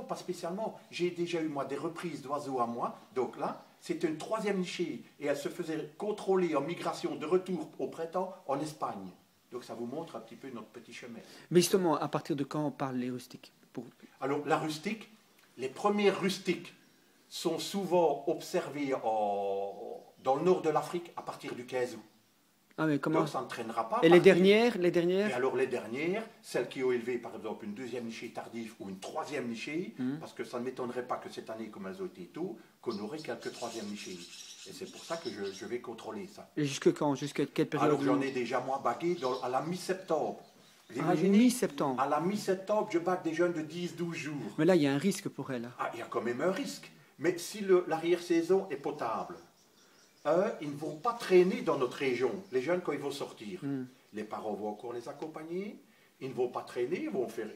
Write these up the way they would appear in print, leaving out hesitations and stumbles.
pas spécialement. J'ai déjà eu, moi, des reprises d'oiseaux à moi. Donc là, c'était une troisième nichée. Et elle se faisait contrôler en migration de retour au printemps en Espagne. Donc ça vous montre un petit peu notre petit chemin. Mais justement, à partir de quand on parle les rustiques? Alors, la rustique, les premiers rustiques sont souvent observés dans le nord de l'Afrique à partir du 15 août. Ah, mais comment? Donc ça ne traînera pas. Et les dernières dernières? Et alors les dernières, celles qui ont élevé par exemple une deuxième nichée tardive ou une troisième nichée, parce que ça ne m'étonnerait pas que cette année, comme elles ont été tôt, qu'on aurait quelques troisièmes nichées. Et c'est pour ça que je vais contrôler ça. Et jusque quand? Jusqu'à quelle période? Alors j'en ai déjà moi bagué à la mi-septembre. Ah, mi-septembre. À la mi-septembre, je bague des jeunes de 10-12 jours. Mais là, il y a un risque pour elles. Ah, il y a quand même un risque. Mais si l'arrière-saison est potable, ils ne vont pas traîner dans notre région, les jeunes, quand ils vont sortir. Les parents vont encore les accompagner, ils ne vont pas traîner,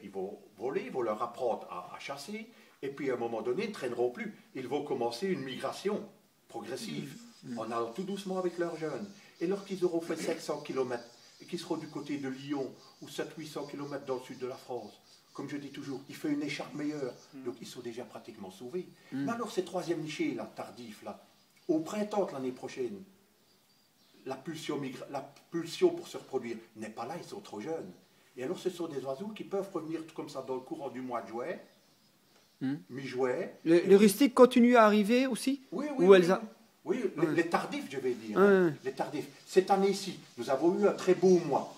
ils vont voler, ils vont leur apprendre à chasser, et puis à un moment donné, ils ne traîneront plus. Ils vont commencer une migration progressive, en allant tout doucement avec leurs jeunes. Et lorsqu'ils auront fait 500 km, et qu'ils seront du côté de Lyon, ou 700-800 km dans le sud de la France, comme je dis toujours, il fait une écharpe meilleure, donc ils sont déjà pratiquement sauvés. Mais alors ces troisième nichés, là, tardifs, là, au printemps de l'année prochaine, la pulsion pour se reproduire n'est pas là, ils sont trop jeunes. Et alors ce sont des oiseaux qui peuvent revenir tout comme ça dans le courant du mois de juin, mi-juillet. Les rustiques continuent à arriver aussi? Oui, les tardifs, je vais dire. Les tardifs. Cette année-ci, nous avons eu un très beau mois.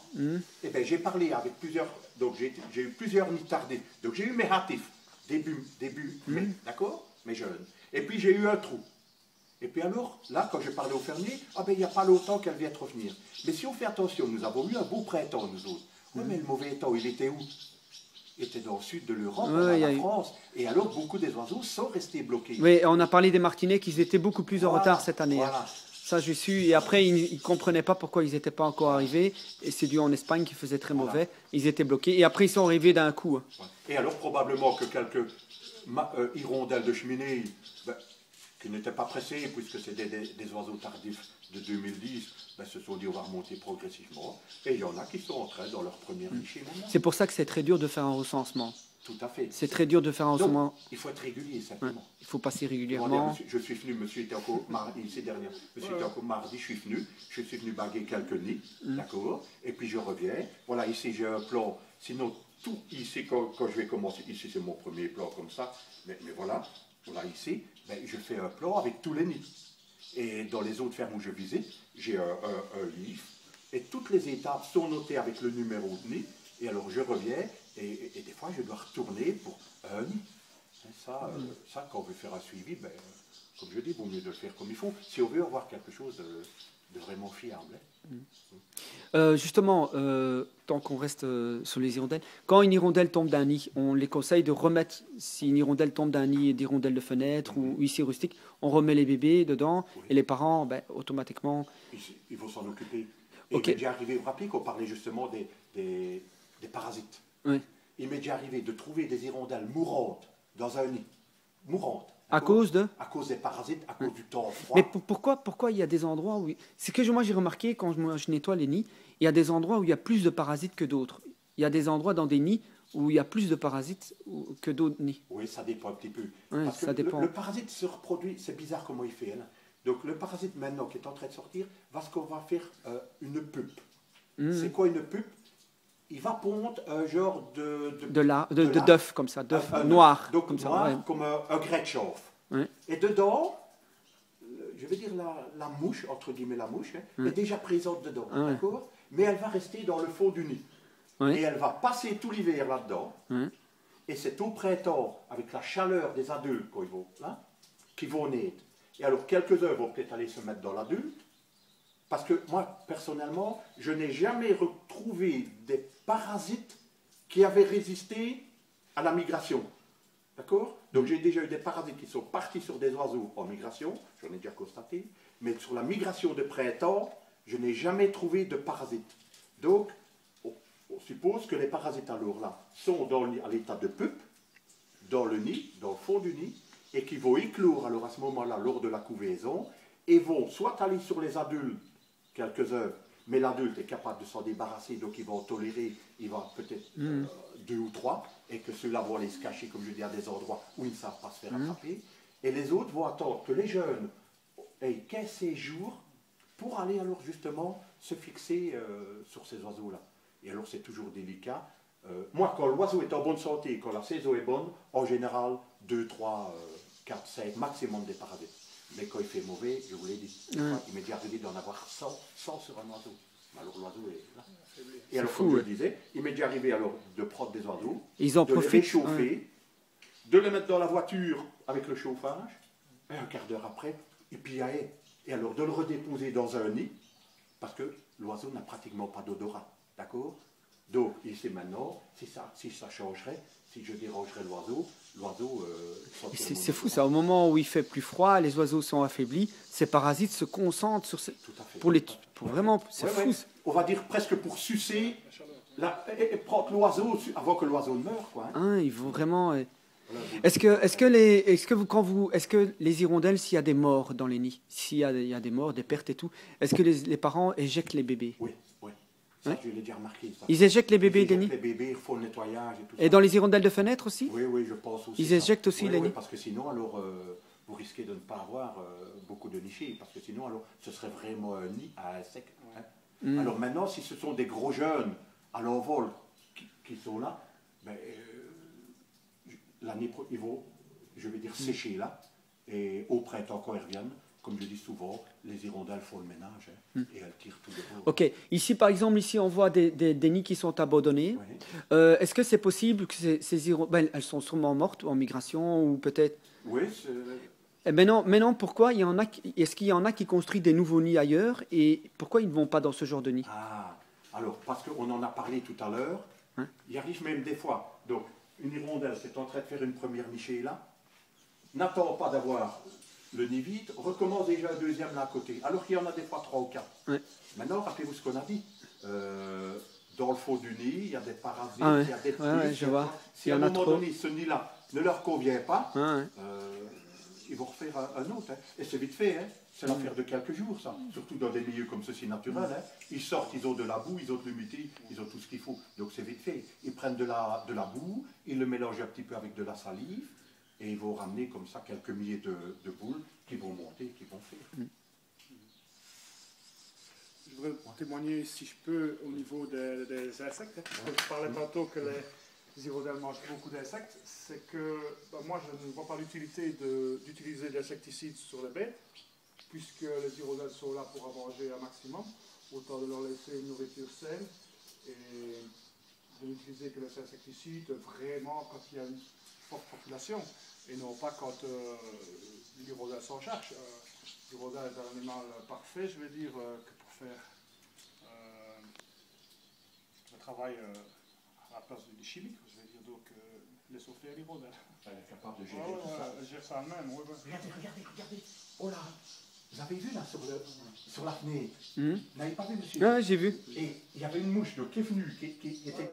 Et bien, j'ai parlé avec plusieurs, donc j'ai eu plusieurs nids tardifs. Donc j'ai eu mes hâtifs, début mai, d'accord, mes jeunes. Et puis j'ai eu un trou. Et puis alors, là, quand je parlais aux fermiers, il n'y a pas longtemps qu'elle vient de revenir. Mais si on fait attention, nous avons eu un beau printemps, nous autres. Oui, mais le mauvais temps, il était où? Il était dans le sud de l'Europe, dans la France. Et alors, beaucoup des oiseaux sont restés bloqués. Oui, on a parlé des martinets, qu'ils étaient beaucoup plus en retard cette année. Voilà. Ça, je suis. Et après, ils ne comprenaient pas pourquoi ils n'étaient pas encore arrivés. Et c'est dû en Espagne qui faisait très mauvais. Ils étaient bloqués. Et après, ils sont arrivés d'un coup. Et alors, probablement que quelques hirondelles de cheminée, qui n'étaient pas pressés, puisque c'est des oiseaux tardifs de 2010, se sont dit on va remonter progressivement. Et il y en a qui sont entrés dans leur première nichée maintenant. C'est pour ça que c'est très dur de faire un recensement. Tout à fait. C'est très dur de faire un recensement. Donc, il faut être régulier, simplement. Il faut passer régulièrement. Je suis venu, monsieur était encore mardi, ici dernière. Monsieur était encore mardi, je suis venu baguer quelques nids, d'accord. Et puis je reviens. Voilà, ici j'ai un plan. Sinon, tout ici, quand je vais commencer, ici c'est mon premier plan comme ça. Mais voilà ici, je fais un plan avec tous les nids. Et dans les autres fermes où je visite, j'ai un livre. Et toutes les étapes sont notées avec le numéro de nid. Et alors je reviens, et des fois je dois retourner pour un nid. Ça, quand on veut faire un suivi, comme je dis, il vaut mieux de le faire comme il faut, si on veut avoir quelque chose de vraiment fiable. Justement, tant qu'on reste sur les hirondelles, quand une hirondelle tombe d'un nid, on les conseille de remettre, si une hirondelle tombe d'un nid d'hirondelle de fenêtre ou ici rustique, on remet les bébés dedans et les parents, automatiquement... Il faut s'en occuper. Et il m'est déjà arrivé, vous vous rappelez qu'on parlait justement des parasites. Oui. Il m'est déjà arrivé de trouver des hirondelles mourantes dans un nid. Mourantes. À cause de? À cause des parasites, à cause du temps froid. Mais pourquoi il y a des endroits où... C'est que moi j'ai remarqué quand je nettoie les nids, il y a des endroits où il y a plus de parasites que d'autres. Il y a des endroits dans des nids où il y a plus de parasites que d'autres nids. Oui, ça dépend un petit peu. Oui, parce ça que dépend. Le parasite se reproduit, c'est bizarre comment il fait. Donc le parasite maintenant qui est en train de sortir, ce qu'on va faire une pupe. C'est quoi une pupe? Il va pondre un genre d'œuf comme ça, d'œuf noir. Donc comme noir, ça, comme un grès de chauffe. Ouais. Et dedans, je vais dire la mouche, entre guillemets la mouche, est déjà présente dedans, d'accord? Mais elle va rester dans le fond du nid. Et elle va passer tout l'hiver là-dedans. Et c'est au printemps, avec la chaleur des adultes qui vont naître. Et alors quelques-uns vont peut-être aller se mettre dans l'adulte. Parce que moi, personnellement, je n'ai jamais retrouvé des parasites qui avaient résisté à la migration. D'accord? Donc j'ai déjà eu des parasites qui sont partis sur des oiseaux en migration, j'en ai déjà constaté, mais sur la migration de printemps, je n'ai jamais trouvé de parasites. Donc, on suppose que les parasites alors là sont à l'état de pupe, dans le nid, dans le fond du nid, et qui vont éclore alors à ce moment-là lors de la couvaison, et vont soit aller sur les adultes, quelques-uns, mais l'adulte est capable de s'en débarrasser, donc ils vont tolérer, il va peut-être 2 ou 3, et que ceux-là vont aller se cacher, comme je dis, à des endroits où ils ne savent pas se faire attraper. Et les autres vont attendre que les jeunes aient 15 jours pour aller alors justement se fixer sur ces oiseaux-là. Et alors c'est toujours délicat. Moi, quand l'oiseau est en bonne santé, quand la saison est bonne, en général, 2, 3, 4, 5, maximum des parasites. Mais quand il fait mauvais, je vous l'ai dit, il m'est déjà arrivé d'en avoir 100 sur un oiseau. Alors l'oiseau est là. Et alors, comme je le disais, il m'est déjà arrivé alors de prendre des oiseaux, de les réchauffer, de les mettre dans la voiture avec le chauffage, et un quart d'heure après, et puis et alors de le redéposer dans un nid, parce que l'oiseau n'a pratiquement pas d'odorat, d'accord? Donc, il sait maintenant, si ça changerait, si je dérangerais l'oiseau, c'est fou, ça. Au moment où il fait plus froid, les oiseaux sont affaiblis, ces parasites se concentrent sur vraiment, c'est fou. On va dire presque pour sucer et prendre l'oiseau avant que l'oiseau ne meure, quoi. Hein, ils vont vraiment. Est-ce que les hirondelles, s'il y a des morts dans les nids, s'il y a des morts, des pertes et tout, est-ce que les parents éjectent les bébés? Oui. Ça, je l'ai déjà remarqué. Ça. Ils éjectent les bébés des nids? Les bébés, ils font le nettoyage et tout ça. Et dans les hirondelles de fenêtre aussi? Oui, je pense aussi. Ils éjectent aussi les nids? Parce que sinon, alors, vous risquez de ne pas avoir beaucoup de nichés. Parce que sinon, alors, ce serait vraiment un nid à insectes. Hein. Alors maintenant, si ce sont des gros jeunes à l'envol qui sont là, ben, l'année ils vont, je vais dire, sécher là. Et au printemps, quand ils reviennent, comme je dis souvent, les hirondelles font le ménage et elles tirent tout dehors. Ok. Ici, par exemple, on voit des nids qui sont abandonnés. Oui. Est-ce que c'est possible que ces hirondelles, elles sont sûrement mortes ou en migration ou peut-être? Oui. Mais non, pourquoi est-ce qu'il y en a qui construisent des nouveaux nids ailleurs et pourquoi ils ne vont pas dans ce genre de nid? Alors, parce qu'on en a parlé tout à l'heure, il arrive même des fois. Donc, une hirondelle, c'est en train de faire une première nichée là, n'attend pas d'avoir le nid vide, recommence déjà un deuxième là à côté, alors qu'il y en a des fois 3 ou 4. Ouais. Maintenant, rappelez-vous ce qu'on a dit. Dans le fond du nid, il y a des parasites, il y a des petits. Je vois. Si à un moment donné, ce nid-là ne leur convient pas, ils vont refaire un autre. Hein. Et c'est vite fait, hein. C'est l'affaire de quelques jours, ça. Surtout dans des milieux comme ceci naturels. Hein. Ils sortent, ils ont de la boue, ils ont de l'humidité, ils ont tout ce qu'il faut. Donc c'est vite fait. Ils prennent de la boue, ils le mélangent un petit peu avec de la salive, et ils vont ramener comme ça quelques milliers de poules qui vont monter, qui vont faire. Je voudrais témoigner, si je peux, au niveau des insectes. Je parlais tantôt que les hirondelles mangent beaucoup d'insectes. C'est que moi, je ne vois pas l'utilité d'utiliser des insecticides sur les bêtes, puisque les hirondelles sont là pour en manger un maximum. Autant de leur laisser une nourriture saine et de n'utiliser que les insecticides vraiment quand il y a une forte population et non pas quand l'hirondelle s'en cherche. L'hirondelle est un animal parfait, je vais dire, que pour faire le travail à la place du chimique, je vais dire, donc laissons faire l'hirondelle. Elle est capable de gérer tout ça. Elle gère ça elle-même, oui. Regardez. Oh là, vous avez vu là sur la fenêtre? Vous n'avez pas vu, monsieur? Oui, j'ai vu. Et il y avait une mouche qui est venue, qui était